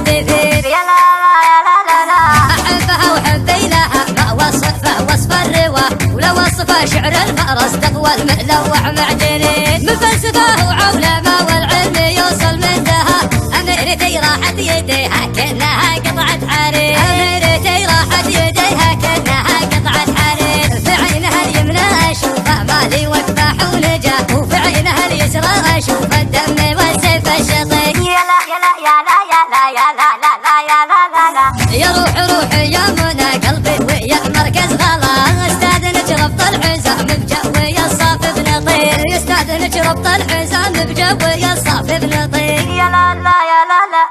الدثير. يا لا لا لا لا لا احبها وحبي لها ما وصفه وصف الروى ولا وصفه شعر الفرس تقوى الملوح معجنين من فلسفه وعولمه والعلم يوصل منتهى. اميرتي راحت يديها كانها قطعه حرير. اميرتي راحت يديها كانها قطعه حرير. في عينها اليمنى اشوفه مالي واذبح ونجاه وفي عينها اليسرى اشوف الدم والسيف الشطيق. يا لا يا لا يا لا يا لا يا لا لا لا يا لا لا لا يا روحي يا منى قلبي ويا مركز غلا. استاذنك ربط الحزام بجوي الصاف بنطير. استاذنك ربط الحزام بجوي الصاف بنطير. يا لا لا يا لا لا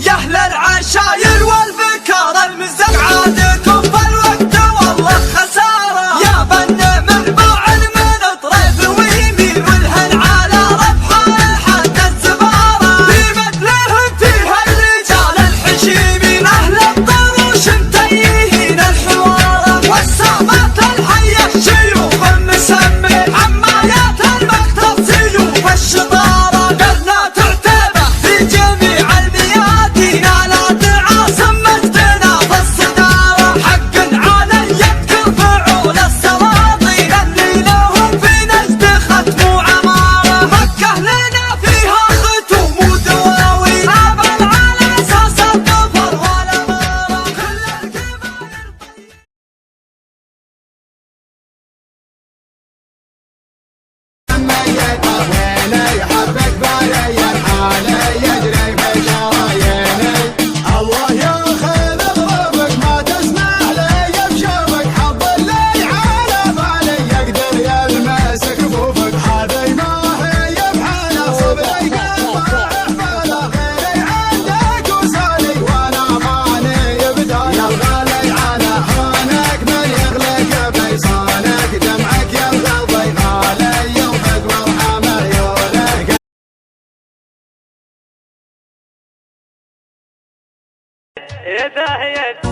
يا اهل العشاير والفكار المزق عادكم فالوقت والله خساره. يا بن من باع من طريف ويمين والهن على ربحه حد الزباره. في مثلهم فيها الرجال الحشيمين اهل الطروش متيهين الحواره. والسامات الحيه شيوخ مسمين عمايات المكتب سيوف الشطاره. قلنا تعتبه في جميع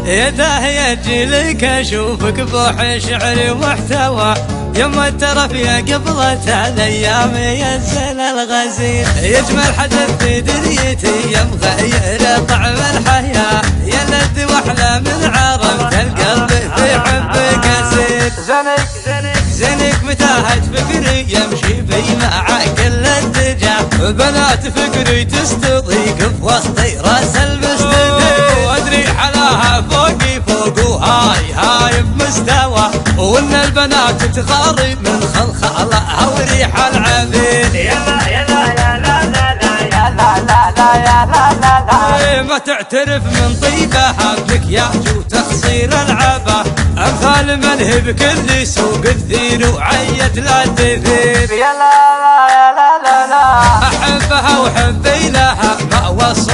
يا داهية جيلك اشوفك بوح شعري ومحتوى. يما الترف يا قبلة الايام ينزل الغزير. يجمل حدث في دنيتي يا مغير طعم الحياة. يا لد واحلى من عرفت القلب في حبك اسير. زنك متاهة فكري يمشي بي مع كل اتجاه. بنات فكري تستضيق في وسطي راس المستدير. وادري حلاها فوقي فوق وهاي بمستوى. وان البنات تغاري من خلخالها وريح العبيد. يلا يلا يا لا لا لا يا لا لا لا يا لا لا لا. ما تعترف من طيبها بمكياج وتخصير العبا. امثال من هي بكل سوق الثير وعيت لا تثير. يا لا لا يا لا لا لا احبها وحبي لها ما وصل.